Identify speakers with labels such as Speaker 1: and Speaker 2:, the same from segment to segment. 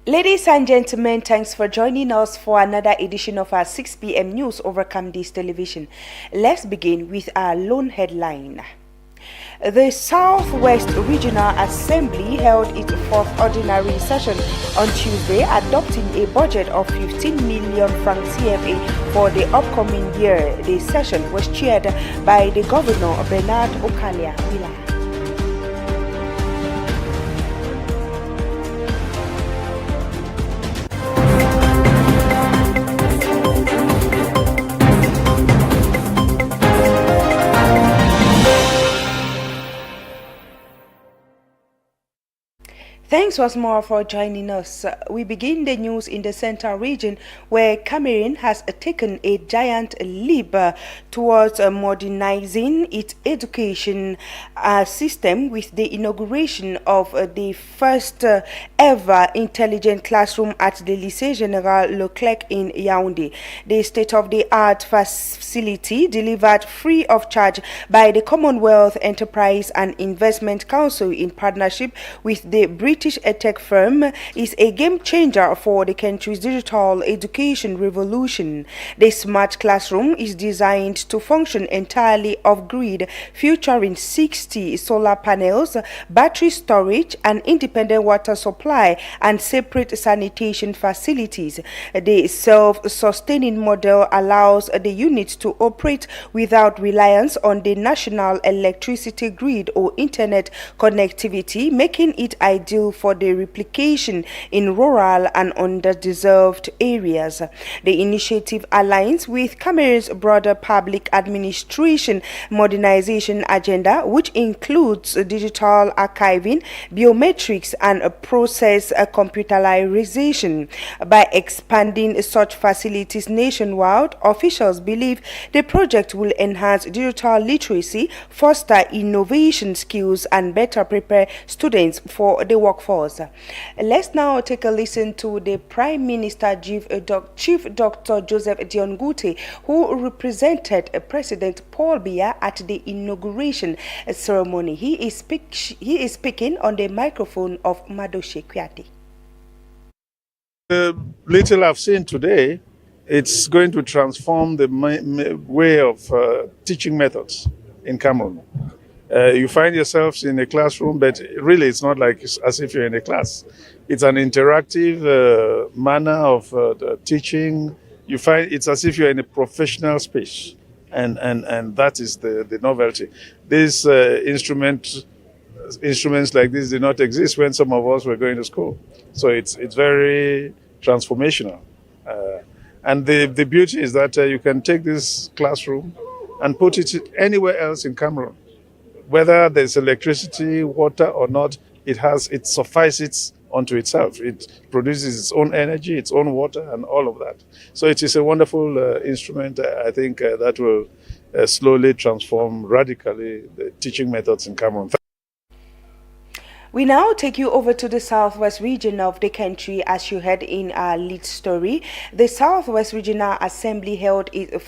Speaker 1: Ladies and gentlemen, thanks for joining us for another edition of our 6 p.m. news over Camdis Television. Let's begin with our lone headline. The Southwest Regional Assembly held its fourth ordinary session on Tuesday, adopting a budget of 15 million francs CFA for the upcoming year. The session was chaired by the Governor Bernard Okalia-Bilai. Thanks once more for joining us. We begin the news in the Central region, where Cameroon has taken a giant leap towards modernizing its education system with the inauguration of the first ever intelligent classroom at the Lycée Général Leclerc in Yaoundé. The state-of-the-art facility, delivered free of charge by the Commonwealth Enterprise and Investment Council in partnership with the British EdTech firm, is a game changer for the country's digital education revolution. The smart classroom is designed to function entirely off-grid, featuring 60 solar panels, battery storage, an independent water supply, and separate sanitation facilities. The self-sustaining model allows the unit to operate without reliance on the national electricity grid or internet connectivity, making it ideal for the replication in rural and underdeserved areas. The initiative aligns with Cameroon's broader public administration modernization agenda, which includes digital archiving, biometrics, and process computerization. By expanding such facilities nationwide, officials believe the project will enhance digital literacy, foster innovation skills, and better prepare students for the workforce. Let's now take a listen to the Prime Minister, Chief Dr. Joseph Dion Ngute, who represented President Paul Biya at the inauguration ceremony. He is speaking on the microphone of Madoshe Kwiati.
Speaker 2: The little I've seen today, it's going to transform the way of teaching methods in Cameroon. You find yourselves in a classroom, but really it's not like as if you're in a class. It's an interactive manner of teaching. You find it's as if you're in a professional space, and that is the novelty. These instruments like this did not exist when some of us were going to school. So it's very transformational. And the beauty is that you can take this classroom and put it anywhere else in Cameroon. Whether there's electricity, water or not, it suffices unto itself. It produces its own energy, its own water, and all of that. So it is a wonderful instrument. I think that will slowly transform radically the teaching methods in Cameroon.
Speaker 1: We now take you over to the southwest region of the country. As you heard in our lead story, the Southwest Regional Assembly held its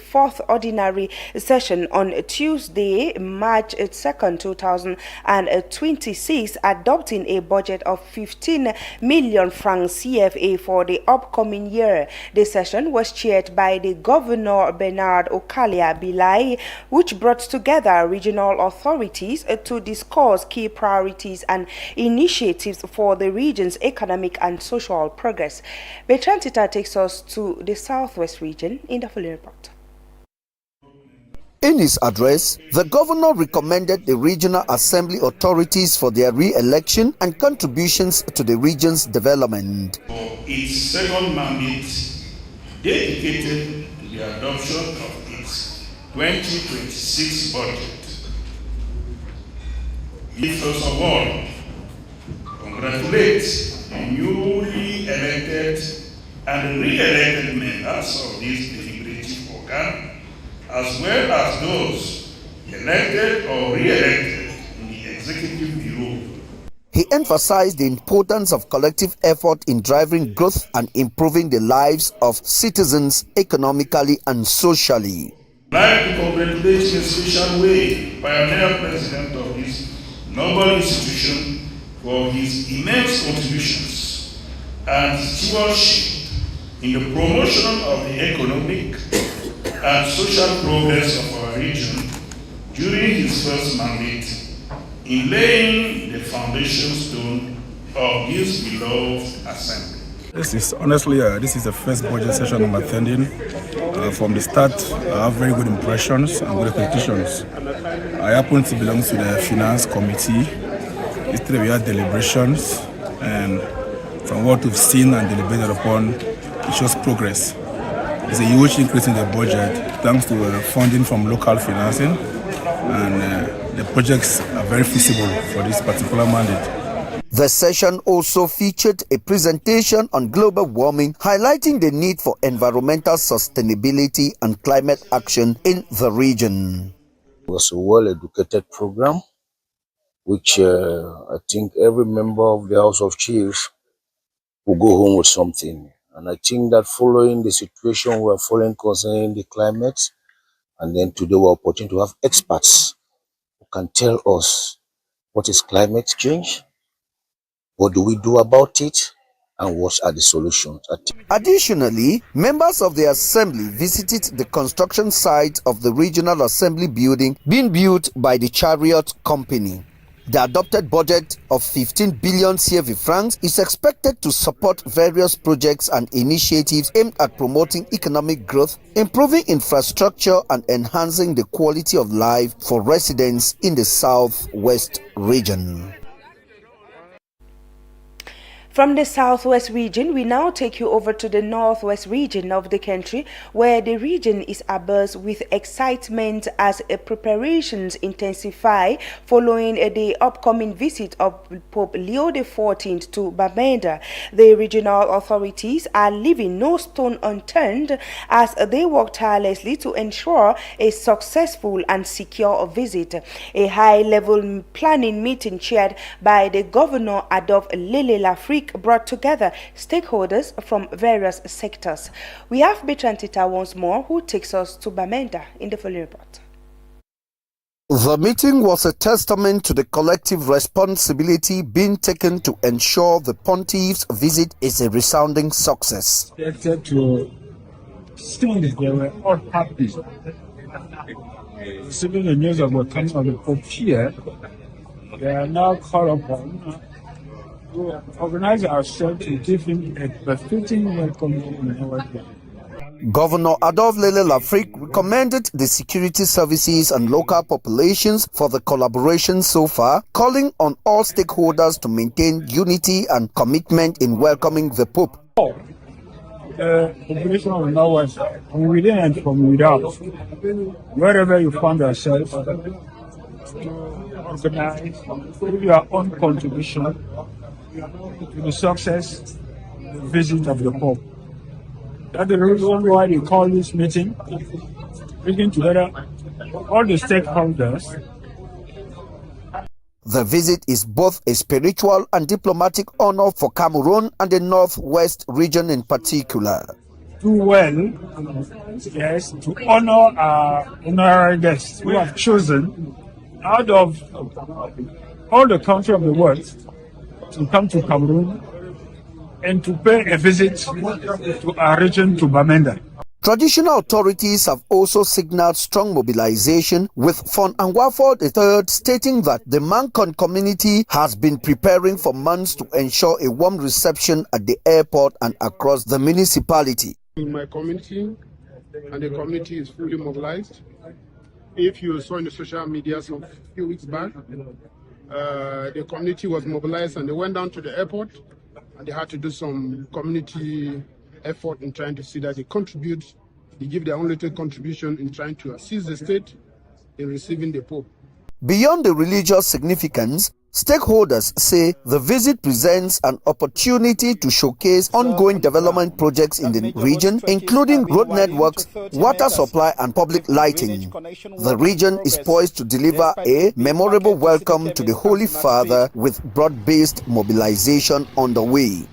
Speaker 1: fourth ordinary session on Tuesday, March 2nd, 2026, adopting a budget of 15 million francs CFA for the upcoming year. The session was chaired by the Governor Bernard Okalia-Bilai, which brought together regional authorities to discuss key priorities and initiatives for the region's economic and social progress. Bertrand Tita takes us to the Southwest region in the following report.
Speaker 3: In his address, the governor recommended the regional assembly authorities for their re-election and contributions to the region's development.
Speaker 4: For its second mandate, dedicated to the adoption of its 2026 budget. First of all, congratulate the newly elected and re-elected members of this deliberative organ, as well as those elected or re-elected in the executive bureau.
Speaker 3: He emphasized the importance of collective effort in driving growth and improving the lives of citizens economically and socially.
Speaker 4: I'd like to congratulate in a special way pioneer president of this noble institution for his immense contributions and stewardship in the promotion of the economic and social progress of our region during his first mandate in laying the foundation stone of this beloved assembly.
Speaker 5: This is honestly, this is the first budget session I'm attending. From the start, I have very good impressions and good expectations. I happen to belong to the finance committee. Yesterday we had deliberations, and from what we've seen and deliberated upon, it shows progress. There's a huge increase in the budget thanks to funding from local financing, and the projects are very feasible for this particular mandate.
Speaker 3: The session also featured a presentation on global warming, highlighting the need for environmental sustainability and climate action in the region.
Speaker 6: It was a well-educated program, which I think every member of the House of Chiefs will go home with something. And I think that following the situation we are following concerning the climate, and then today we're opportunity to have experts who can tell us what is climate change, what do we do about it, and what are the solutions?
Speaker 3: Additionally, members of the Assembly visited the construction site of the Regional Assembly building being built by the Chariot Company. The adopted budget of 15 billion CFA francs is expected to support various projects and initiatives aimed at promoting economic growth, improving infrastructure, and enhancing the quality of life for residents in the Southwest region.
Speaker 1: From the Southwest region, we now take you over to the Northwest region of the country, where the region is abuzz with excitement as preparations intensify following the upcoming visit of Pope Leo XIV to Bamenda. The regional authorities are leaving no stone unturned as they work tirelessly to ensure a successful and secure visit. A high-level planning meeting chaired by the Governor Adolphe Lele Lafrique brought together stakeholders from various sectors. We have Bertrand Tita once more, who takes us to Bamenda in the following report.
Speaker 3: The meeting was a testament to the collective responsibility being taken to ensure the pontiff's visit is a resounding success.
Speaker 7: To see they were all happy. Receiving the news of the coming of the Pope here, they are now called upon to organize ourselves to give him a befitting welcome in our day.
Speaker 3: Governor Adolphe Lele Lafrique recommended the security services and local populations for the collaboration so far, calling on all stakeholders to maintain unity and commitment in welcoming the Pope.
Speaker 7: Population of the Northwest, from within and from without, wherever you find yourself, organize with your own contribution to the success of the visit of the Pope. That's the reason why we call this meeting, bringing together all the stakeholders.
Speaker 3: The visit is both a spiritual and diplomatic honor for Cameroon and the Northwest region in particular.
Speaker 7: Do well, yes, to honor our honorary guests who have chosen out of all the country of the world to come to Cameroon and to pay a visit to our region, to Bamenda.
Speaker 3: Traditional authorities have also signaled strong mobilization, with Fon Anguafo III stating that the Mancon community has been preparing for months to ensure a warm reception at the airport and across the municipality.
Speaker 8: In my community, and the community is fully mobilized. If you saw in the social media some few weeks back, the community was mobilized and they went down to the airport and they had to do some community effort in trying to see that they contribute, they give their own little contribution in trying to assist the state in receiving the Pope.
Speaker 3: Beyond the religious significance, stakeholders say the visit presents an opportunity to showcase ongoing development projects in the region, including road networks, water supply, and public lighting. The region is poised to deliver a memorable welcome to the Holy Father with broad-based mobilization on the way.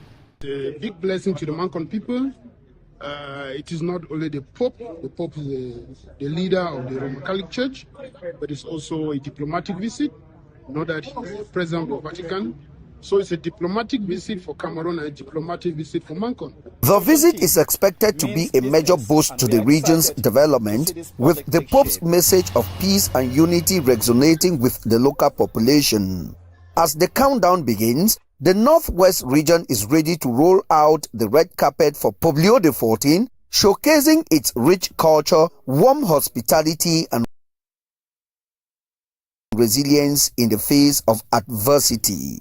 Speaker 8: A big blessing to the Mancon people. It is not only the Pope. The Pope is the leader of the Roman Catholic Church, but it's also a diplomatic visit. Know that he's the president of the Vatican, So it's a diplomatic visit for Cameroon and a diplomatic visit for Mancon.
Speaker 3: The visit is expected to be a major boost to the region's development, with the Pope's message of peace and unity resonating with the local population. As the countdown begins, the Northwest region is ready to roll out the red carpet for Pope Leo XIV, showcasing its rich culture, warm hospitality, and resilience in the face of adversity.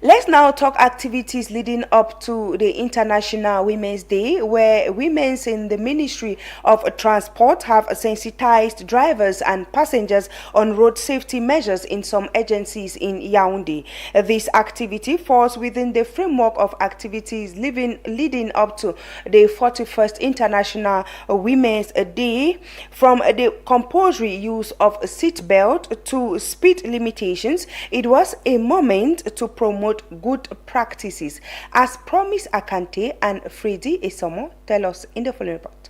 Speaker 1: Let's now talk activities leading up to the International Women's Day, where women in the Ministry of Transport have sensitized drivers and passengers on road safety measures in some agencies in Yaoundé. This activity falls within the framework of activities leading up to the 41st International Women's Day, from the compulsory use of seatbelt to speed limitations. It was a moment to promote good practices, as Promise Akante and Freddy Esomo tell us in the following report.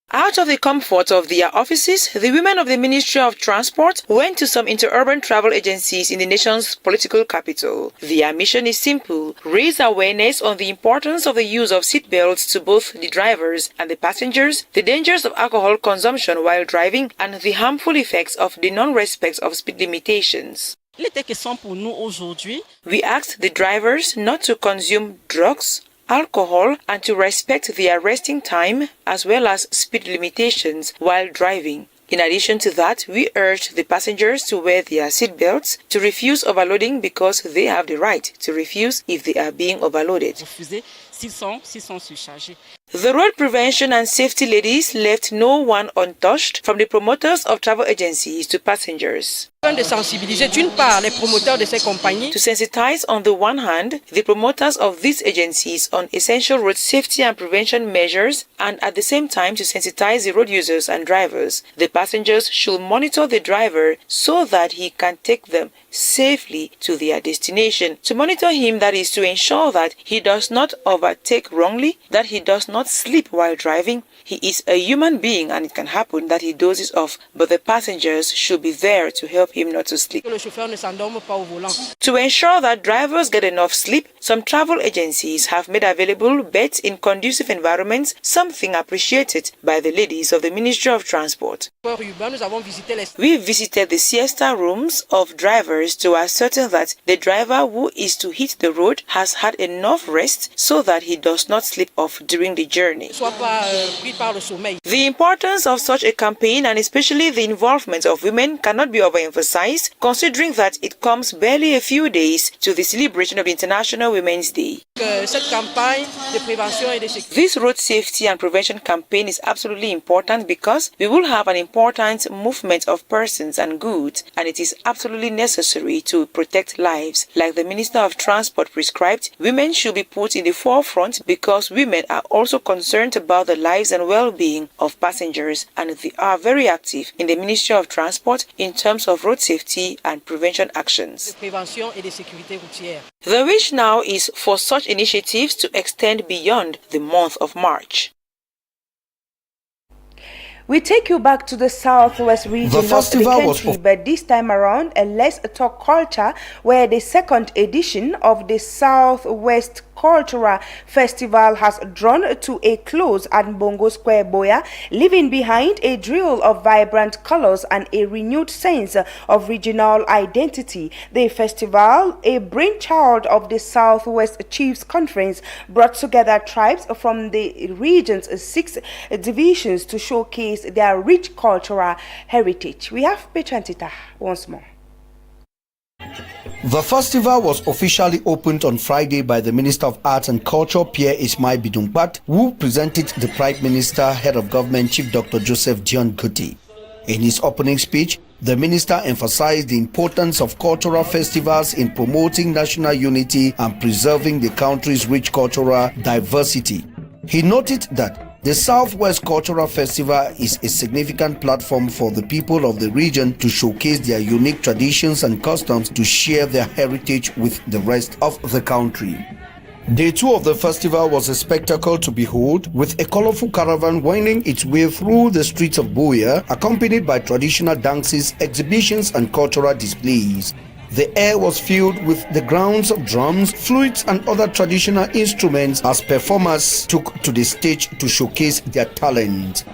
Speaker 9: Out of the comfort of their offices, the women of the Ministry of Transport went to some interurban travel agencies in the nation's political capital. Their mission is simple: raise awareness on the importance of the use of seatbelts to both the drivers and the passengers, the dangers of alcohol consumption while driving, and the harmful effects of the non-respect of speed limitations. We asked the drivers not to consume drugs, alcohol, and to respect their resting time as well as speed limitations while driving. In addition to that, we urged the passengers to wear their seatbelts, to refuse overloading because they have the right to refuse if they are being overloaded. The road prevention and safety ladies left no one untouched, from the promoters of travel agencies to passengers. To sensitize on the one hand the promoters of these agencies on essential road safety and prevention measures, and at the same time to sensitize the road users and drivers, the passengers should monitor the driver so that he can take them safely to their destination. To monitor him, that is to ensure that he does not overtake wrongly, that he does not sleep while driving. He is a human being and it can happen that he dozes off, but the passengers should be there to help him not to sleep. To ensure that drivers get enough sleep, some travel agencies have made available beds in conducive environments, something appreciated by the ladies of the Ministry of Transport. We visited the siesta rooms of drivers to ascertain that the driver who is to hit the road has had enough rest so that he does not slip off during the journey. The importance of such a campaign, and especially the involvement of women, cannot be overemphasized, considering that it comes barely a few days to the celebration of the International Women's Day. This road safety and prevention campaign is absolutely important because we will have an important movement of persons and goods, and it is absolutely necessary to protect lives. Like the Minister of Transport prescribed, women should be put in the forefront because women are also concerned about the lives and well-being of passengers, and they are very active in the Ministry of Transport in terms of road safety and prevention actions. The wish now is for such initiatives to extend beyond the month of March.
Speaker 1: We take you back to the southwest region of the country, but this time around, let's talk culture, where the second edition of the Southwest Cultural Festival has drawn to a close at Bongo Square, Boya, leaving behind a drill of vibrant colors and a renewed sense of regional identity. The festival, a brainchild of the Southwest Chiefs Conference, brought together tribes from the region's 6 divisions to showcase their rich cultural heritage. We have Petrantita once more.
Speaker 3: The festival was officially opened on Friday by the Minister of Arts and Culture, Pierre Ismail Bidumpat, who presented the Prime Minister, Head of Government, Chief Dr. Joseph Dion Kuti. In his opening speech, the minister emphasized the importance of cultural festivals in promoting national unity and preserving the country's rich cultural diversity. He noted that the Southwest Cultural Festival is a significant platform for the people of the region to showcase their unique traditions and customs, to share their heritage with the rest of the country. Day 2 of the festival was a spectacle to behold, with a colorful caravan winding its way through the streets of Buea, accompanied by traditional dances, exhibitions, and cultural displays. The air was filled with the grounds of drums, flutes, and other traditional instruments as performers took to the stage to showcase their talent.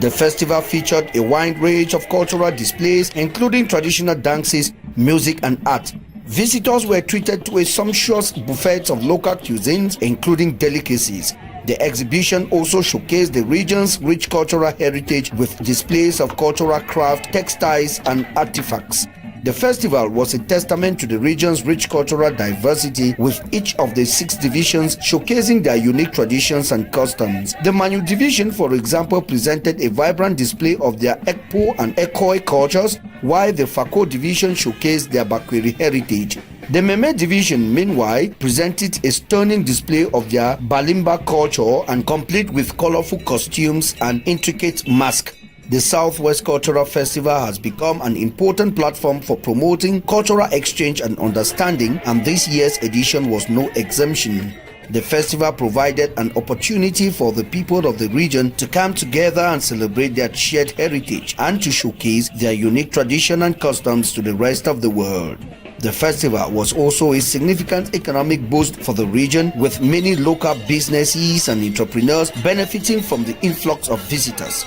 Speaker 3: The festival featured a wide range of cultural displays, including traditional dances, music, and art. Visitors were treated to a sumptuous buffet of local cuisines, including delicacies. The exhibition also showcased the region's rich cultural heritage with displays of cultural craft, textiles, and artifacts. The festival was a testament to the region's rich cultural diversity, with each of the 6 divisions showcasing their unique traditions and customs. The Manu division, for example, presented a vibrant display of their Ekpo and Ekoi cultures, while the Fako division showcased their Bakweri heritage. The Meme division, meanwhile, presented a stunning display of their Balimba culture and complete with colorful costumes and intricate masks. The Southwest Cultural Festival has become an important platform for promoting cultural exchange and understanding, and this year's edition was no exemption. The festival provided an opportunity for the people of the region to come together and celebrate their shared heritage and to showcase their unique tradition and customs to the rest of the world. The festival was also a significant economic boost for the region, with many local businesses and entrepreneurs benefiting from the influx of visitors.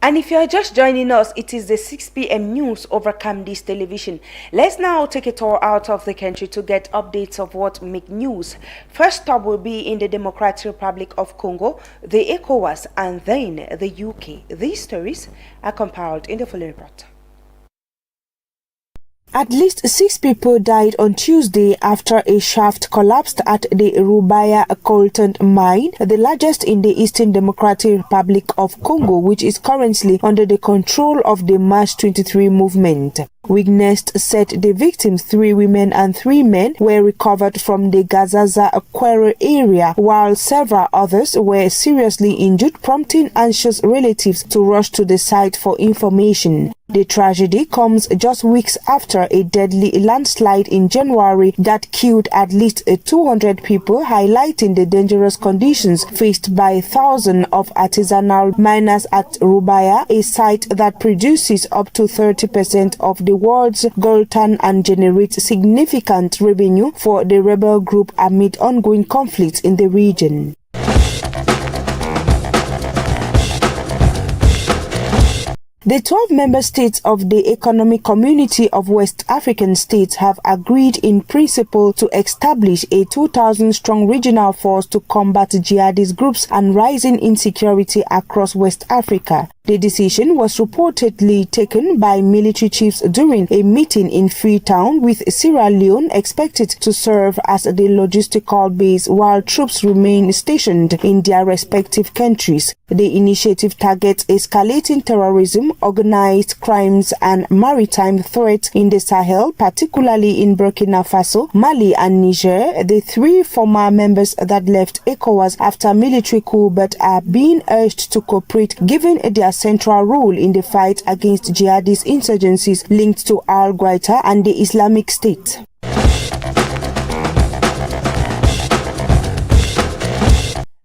Speaker 1: And if you are just joining us, it is the 6 p.m. news over Camdis Television. Let's now take a tour out of the country to get updates of what make news. First stop will be in the Democratic Republic of Congo, the ECOWAS, and then the UK. These stories are compiled in the following report. At least 6 people died on Tuesday after a shaft collapsed at the Rubaya Coltan mine, the largest in the Eastern Democratic Republic of Congo, which is currently under the control of the March 23 movement. Witnesses said the victims, 3 women and 3 men, were recovered from the Gazaza quarry area, while several others were seriously injured, prompting anxious relatives to rush to the site for information. The tragedy comes just weeks after a deadly landslide in January that killed at least 200 people, highlighting the dangerous conditions faced by thousands of artisanal miners at Rubaya, a site that produces up to 30% of the world's coltan and generates significant revenue for the rebel group amid ongoing conflicts in the region. The 12 member states of the Economic Community of West African States have agreed in principle to establish a 2,000-strong regional force to combat jihadist groups and rising insecurity across West Africa. The decision was reportedly taken by military chiefs during a meeting in Freetown, with Sierra Leone expected to serve as the logistical base while troops remain stationed in their respective countries. The initiative targets escalating terrorism, organized crimes, and maritime threats in the Sahel, particularly in Burkina Faso, Mali, and Niger, the 3 former members that left ECOWAS after military coup but are being urged to cooperate given their central role in the fight against jihadist insurgencies linked to Al-Qaeda and the Islamic State.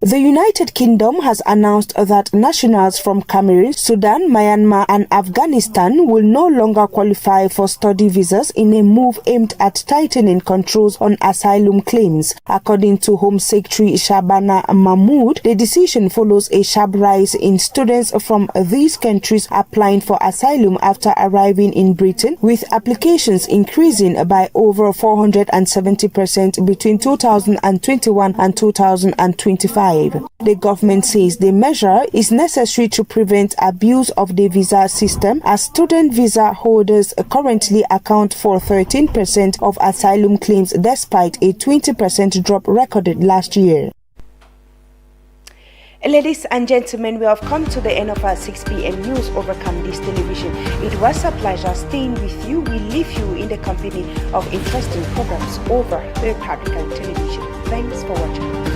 Speaker 1: The United Kingdom has announced that nationals from Cameroon, Sudan, Myanmar, and Afghanistan will no longer qualify for study visas in a move aimed at tightening controls on asylum claims. According to Home Secretary Shabana Mahmood, the decision follows a sharp rise in students from these countries applying for asylum after arriving in Britain, with applications increasing by over 470% between 2021 and 2025. The government says the measure is necessary to prevent abuse of the visa system, as student visa holders currently account for 13% of asylum claims despite a 20% drop recorded last year. Ladies and gentlemen, we have come to the end of our 6 p.m. news over Camdis Television. It was a pleasure staying with you. We leave you in the company of interesting programs over the Republican Television. Thanks for watching.